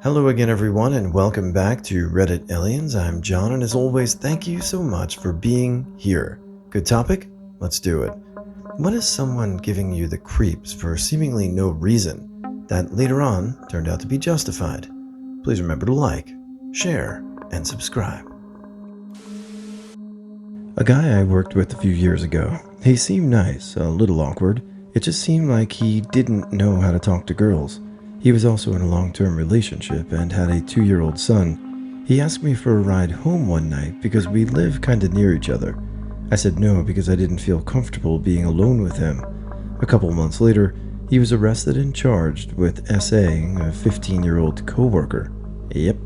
Hello again, everyone, and welcome back to Reddit Aliens. I'm John, and as always, thank you so much for being here. Good topic? Let's do it. What is someone giving you the creeps for seemingly no reason that later on turned out to be justified? Please remember to like, share, and subscribe. A guy I worked with a few years ago. He seemed nice, a little awkward. It just seemed like he didn't know how to talk to girls. He was also in a long-term relationship and had a 2-year-old son. He asked me for a ride home one night because we live kinda near each other. I said no because I didn't feel comfortable being alone with him. A couple months later, he was arrested and charged with SAing a 15-year-old coworker. Yep.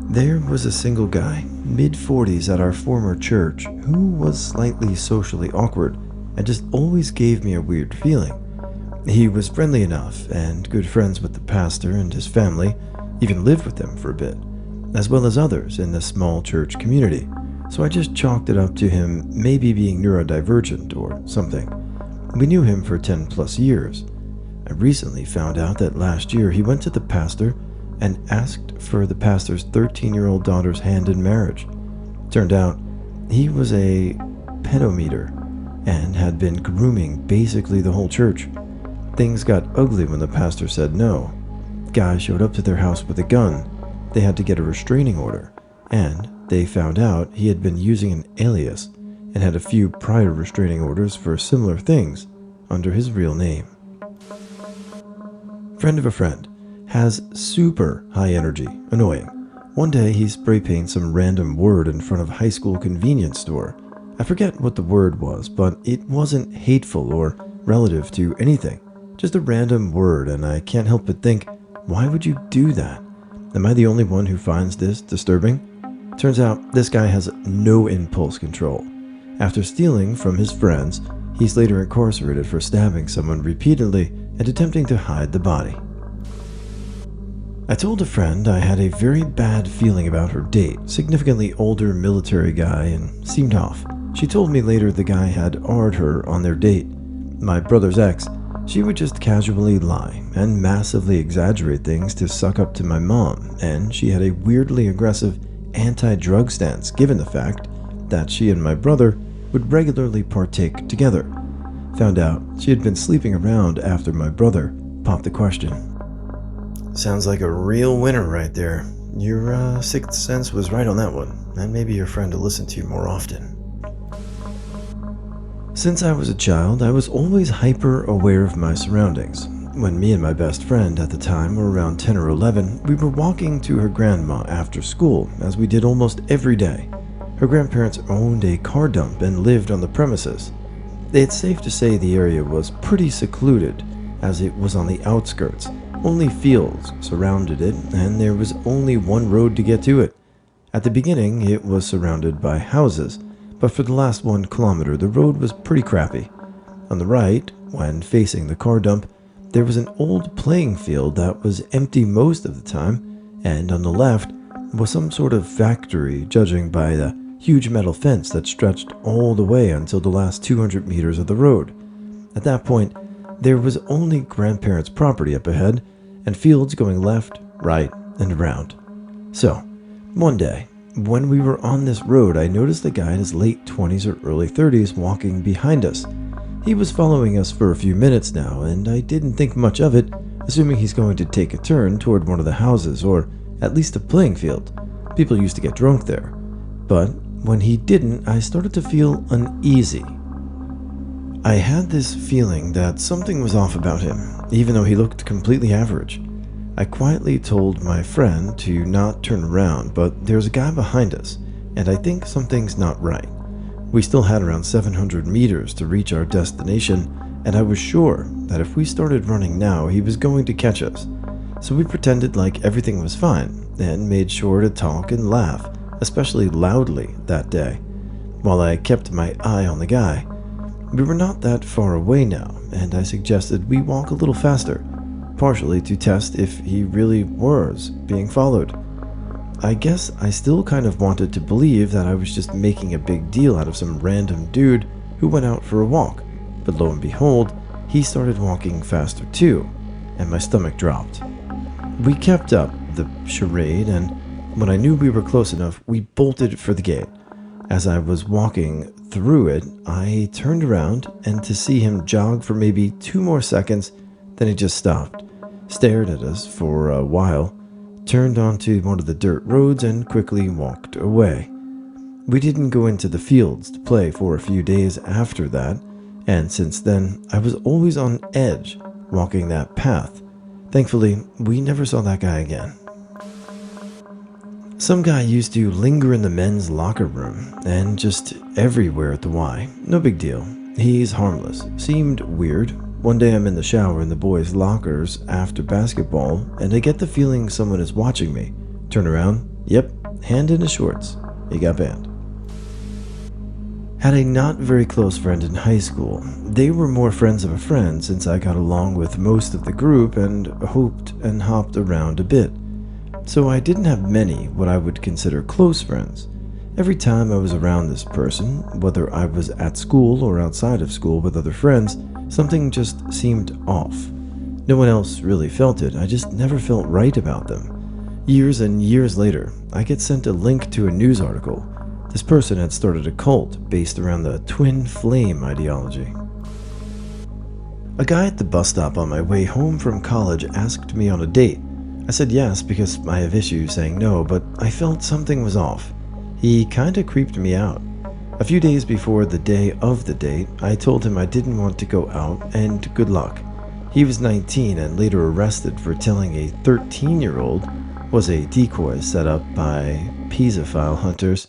There was a single guy, mid-40s at our former church, who was slightly socially awkward and just always gave me a weird feeling. He was friendly enough and good friends with the pastor and his family, even lived with them for a bit, as well as others in the small church community, so I just chalked it up to him maybe being neurodivergent or something. We knew him for 10 plus years. I recently found out that last year he went to the pastor and asked for the pastor's 13-year-old daughter's hand in marriage. Turned out he was a pedometer and had been grooming basically the whole church. Things got ugly when the pastor said no. Guy showed up to their house with a gun. They had to get a restraining order, and they found out he had been using an alias and had a few prior restraining orders for similar things under his real name. Friend of a friend has super high energy, annoying. One day he spray paints some random word in front of high school convenience store. I forget what the word was, but it wasn't hateful or relative to anything. Just a random word, and I can't help but think, why would you do that? Am I the only one who finds this disturbing? Turns out this guy has no impulse control. After stealing from his friends, he's later incarcerated for stabbing someone repeatedly and attempting to hide the body. I told a friend I had a very bad feeling about her date, significantly older military guy, and seemed off. She told me later the guy had R''d her on their date. My brother's ex, she would just casually lie and massively exaggerate things to suck up to my mom, and she had a weirdly aggressive anti-drug stance given the fact that she and my brother would regularly partake together. Found out she had been sleeping around after my brother popped the question. Sounds like a real winner right there. Your sixth sense was right on that one, and maybe your friend to listen to more often. Since I was a child, I was always hyper aware of my surroundings. When me and my best friend at the time were around 10 or 11, we were walking to her grandma after school, as we did almost every day. Her grandparents owned a car dump and lived on the premises. It's safe to say the area was pretty secluded, as it was on the outskirts. Only fields surrounded it, and there was only one road to get to it. At the beginning, it was surrounded by houses, but for the last 1 kilometer, the road was pretty crappy. On the right, when facing the car dump, there was an old playing field that was empty most of the time, and on the left was some sort of factory, judging by the huge metal fence that stretched all the way until the last 200 meters of the road. At that point, there was only grandparents' property up ahead, and fields going left, right, and around. So, one day, when we were on this road, I noticed a guy in his late 20s or early 30s walking behind us. He was following us for a few minutes now, and I didn't think much of it, assuming he's going to take a turn toward one of the houses, or at least a playing field. People used to get drunk there. But when he didn't, I started to feel uneasy. I had this feeling that something was off about him, even though he looked completely average. I quietly told my friend to not turn around, but there's a guy behind us, and I think something's not right. We still had around 700 meters to reach our destination, and I was sure that if we started running now, he was going to catch us. So we pretended like everything was fine, and made sure to talk and laugh, especially loudly that day, while I kept my eye on the guy. We were not that far away now, and I suggested we walk a little faster, partially to test if he really was being followed. I guess I still kind of wanted to believe that I was just making a big deal out of some random dude who went out for a walk, but lo and behold, he started walking faster too, and my stomach dropped. We kept up the charade, and when I knew we were close enough, we bolted for the gate. As I was walking through it, I turned around, and to see him jog for maybe 2 more seconds, then he just stopped, stared at us for a while, turned onto one of the dirt roads, and quickly walked away. We didn't go into the fields to play for a few days after that, and since then, I was always on edge walking that path. Thankfully, we never saw that guy again. Some guy used to linger in the men's locker room and just everywhere at the Y. No big deal. He's harmless. Seemed weird. One day I'm in the shower in the boys' lockers after basketball, and I get the feeling someone is watching me. Turn around. Yep, hand in his shorts. He got banned. Had a not very close friend in high school. They were more friends of a friend since I got along with most of the group and hoped and hopped around a bit. So I didn't have many what I would consider close friends. Every time I was around this person, whether I was at school or outside of school with other friends, something just seemed off. No one else really felt it, I just never felt right about them. Years and years later, I get sent a link to a news article. This person had started a cult based around the twin flame ideology. A guy at the bus stop on my way home from college asked me on a date. I said yes because I have issues saying no, but I felt something was off. He kinda creeped me out. A few days before the day of the date, I told him I didn't want to go out and good luck. He was 19 and later arrested for telling a 13-year-old was a decoy set up by pedophile hunters.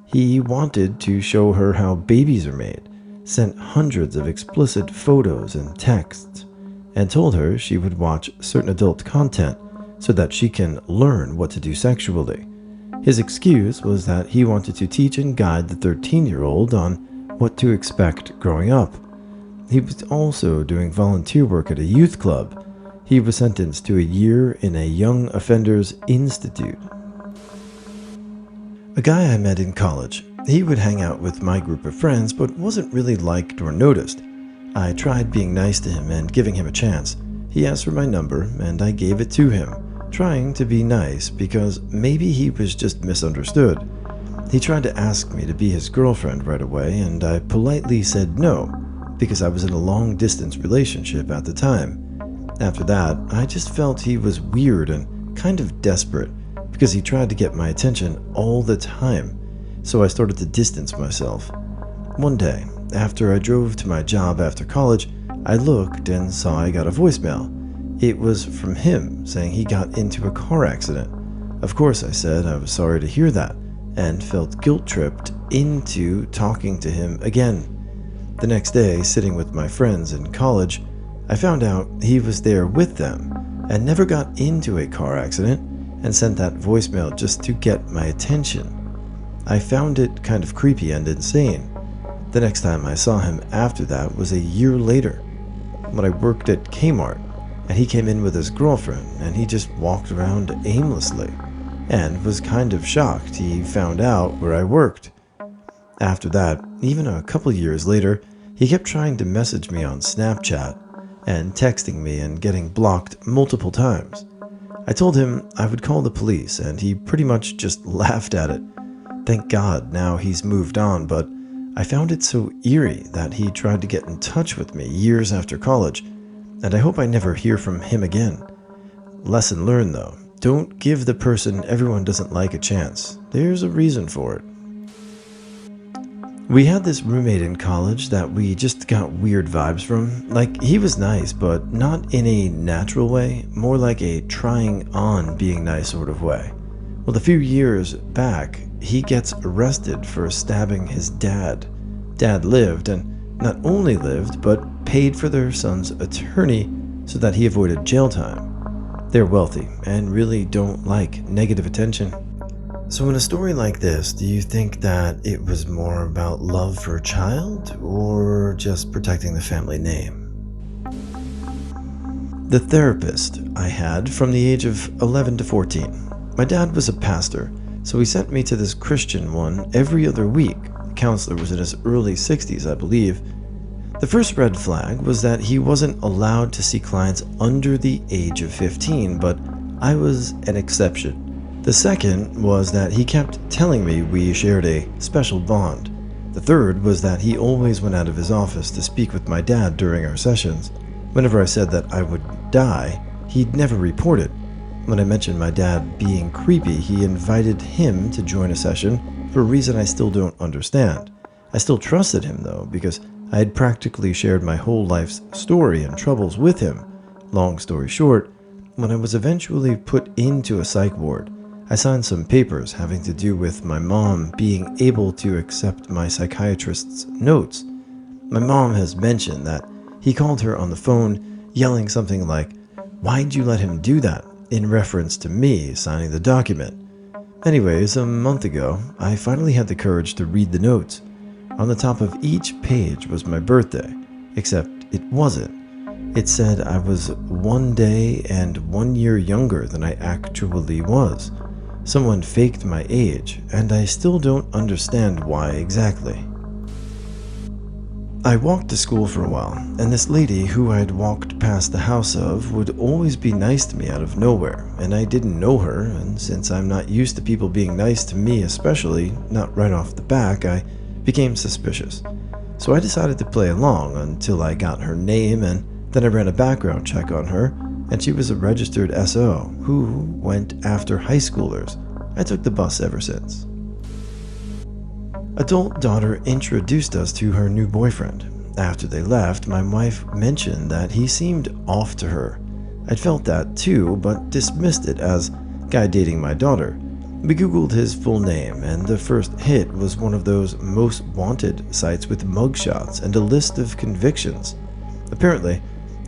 He wanted to show her how babies are made, sent hundreds of explicit photos and texts, and told her she would watch certain adult content so that she can learn what to do sexually. His excuse was that he wanted to teach and guide the 13-year-old on what to expect growing up. He was also doing volunteer work at a youth club. He was sentenced to a year in a young offenders institute. A guy I met in college. He would hang out with my group of friends but wasn't really liked or noticed. I tried being nice to him and giving him a chance. He asked for my number and I gave it to him, trying to be nice because maybe he was just misunderstood. He tried to ask me to be his girlfriend right away and I politely said no because I was in a long-distance relationship at the time. After that, I just felt he was weird and kind of desperate because he tried to get my attention all the time, so I started to distance myself. One day, after I drove to my job after college, I looked and saw I got a voicemail. It was from him saying he got into a car accident. Of course, I said I was sorry to hear that and felt guilt-tripped into talking to him again. The next day, sitting with my friends in college, I found out he was there with them and never got into a car accident and sent that voicemail just to get my attention. I found it kind of creepy and insane. The next time I saw him after that was a year later, when I worked at Kmart, and he came in with his girlfriend, and he just walked around aimlessly, and was kind of shocked he found out where I worked. After that, even a couple years later, he kept trying to message me on Snapchat, and texting me and getting blocked multiple times. I told him I would call the police, and he pretty much just laughed at it. Thank God now he's moved on, but I found it so eerie that he tried to get in touch with me years after college, and I hope I never hear from him again. Lesson learned though, don't give the person everyone doesn't like a chance. There's a reason for it. We had this roommate in college that we just got weird vibes from. Like, he was nice, but not in a natural way, more like a trying on being nice sort of way. Well, a few years back, he gets arrested for stabbing his dad. Dad lived, and not only lived, but paid for their son's attorney so that he avoided jail time. They're wealthy and really don't like negative attention. So in a story like this, do you think that it was more about love for a child or just protecting the family name? The therapist I had from the age of 11 to 14. My dad was a pastor, so he sent me to this Christian one every other week. The counselor was in his early 60s, I believe. The first red flag was that he wasn't allowed to see clients under the age of 15, but I was an exception. The second was that he kept telling me we shared a special bond. The third was that he always went out of his office to speak with my dad during our sessions. Whenever I said that I would die, he'd never report it. When I mentioned my dad being creepy, he invited him to join a session for a reason I still don't understand. I still trusted him though, because I had practically shared my whole life's story and troubles with him. Long story short, when I was eventually put into a psych ward, I signed some papers having to do with my mom being able to accept my psychiatrist's notes. My mom has mentioned that he called her on the phone yelling something like, "Why'd you let him do that?" in reference to me signing the document. Anyways, a month ago, I finally had the courage to read the notes. On the top of each page was my birthday, except it wasn't. It said I was 1 day and 1 year younger than I actually was. Someone faked my age, and I still don't understand why exactly. I walked to school for a while, and this lady who I'd walked past the house of would always be nice to me out of nowhere, and I didn't know her, and since I'm not used to people being nice to me, especially not right off the back, I became suspicious. So I decided to play along until I got her name, and then I ran a background check on her, and she was a registered SO who went after high schoolers. I took the bus ever since. Adult daughter introduced us to her new boyfriend. After they left, my wife mentioned that he seemed off to her. I'd felt that too, but dismissed it as guy dating my daughter. We googled his full name, and the first hit was one of those most wanted sites with mugshots and a list of convictions. Apparently,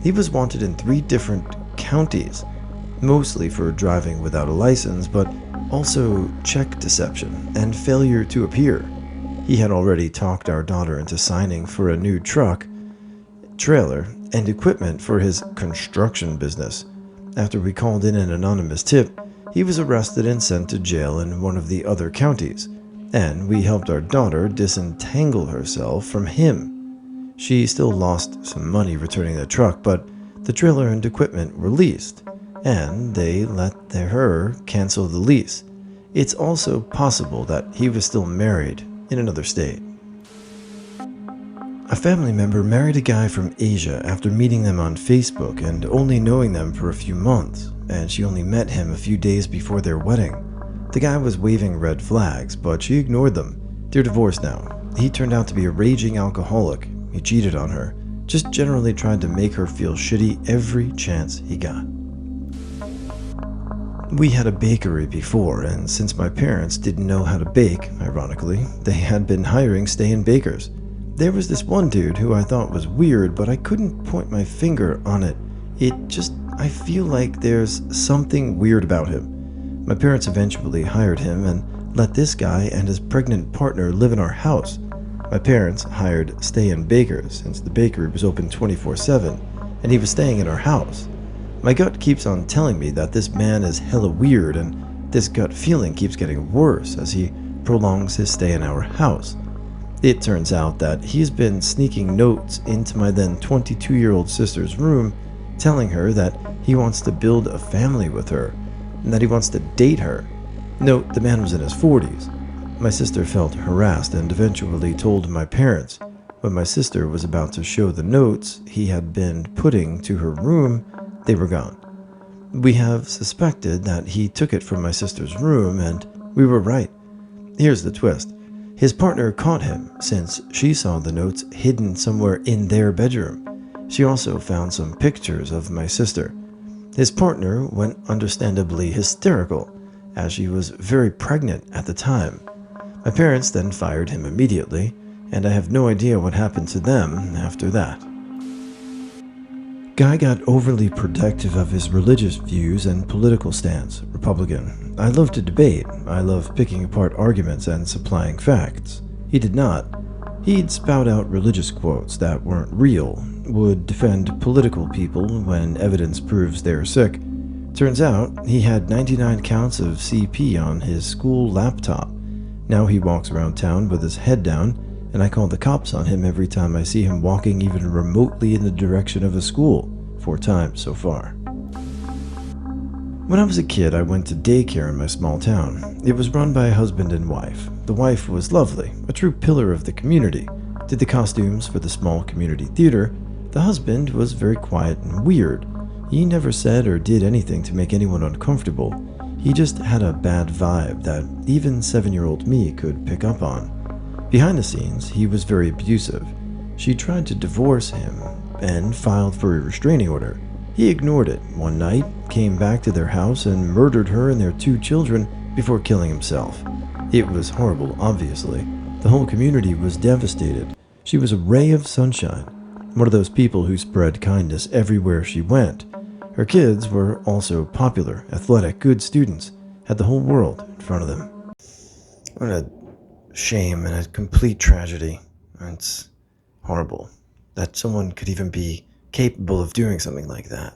he was wanted in 3 different counties, mostly for driving without a license, but also check deception and failure to appear. He had already talked our daughter into signing for a new truck, trailer, and equipment for his construction business. After we called in an anonymous tip, he was arrested and sent to jail in one of the other counties, and we helped our daughter disentangle herself from him. She still lost some money returning the truck, but the trailer and equipment were leased, and they let her cancel the lease. It's also possible that he was still married in another state. A family member married a guy from Asia after meeting them on Facebook and only knowing them for a few months, and she only met him a few days before their wedding. The guy was waving red flags, but she ignored them. They're divorced now. He turned out to be a raging alcoholic. He cheated on her, just generally tried to make her feel shitty every chance he got. We had a bakery before, and since my parents didn't know how to bake, ironically, they had been hiring stay-in bakers. There was this one dude who I thought was weird, but I couldn't point my finger on it. I feel like there's something weird about him. My parents eventually hired him and let this guy and his pregnant partner live in our house. My parents hired stay-in bakers since the bakery was open 24/7, and he was staying in our house. My gut keeps on telling me that this man is hella weird, and this gut feeling keeps getting worse as he prolongs his stay in our house. It turns out that he's been sneaking notes into my then 22-year-old sister's room, telling her that he wants to build a family with her, and that he wants to date her. Note, the man was in his 40s. My sister felt harassed and eventually told my parents. When my sister was about to show the notes he had been putting to her room, they were gone. We have suspected that he took it from my sister's room, and we were right. Here's the twist. His partner caught him since she saw the notes hidden somewhere in their bedroom. She also found some pictures of my sister. His partner went understandably hysterical, as she was very pregnant at the time. My parents then fired him immediately, and I have no idea what happened to them after that. Guy got overly protective of his religious views and political stance, Republican. I love to debate. I love picking apart arguments and supplying facts. He did not. He'd spout out religious quotes that weren't real, would defend political people when evidence proves they're sick. Turns out, he had 99 counts of CP on his school laptop. Now he walks around town with his head down, and I call the cops on him every time I see him walking even remotely in the direction of a school, 4 times so far. When I was a kid, I went to daycare in my small town. It was run by a husband and wife. The wife was lovely, a true pillar of the community, did the costumes for the small community theater. The husband was very quiet and weird. He never said or did anything to make anyone uncomfortable. He just had a bad vibe that even 7-year-old me could pick up on. Behind the scenes, he was very abusive. She tried to divorce him and filed for a restraining order. He ignored it one night, came back to their house and murdered her and their 2 children before killing himself. It was horrible, obviously. The whole community was devastated. She was a ray of sunshine, one of those people who spread kindness everywhere she went. Her kids were also popular, athletic, good students, had the whole world in front of them. What a shame and a complete tragedy. It's horrible that someone could even be capable of doing something like that.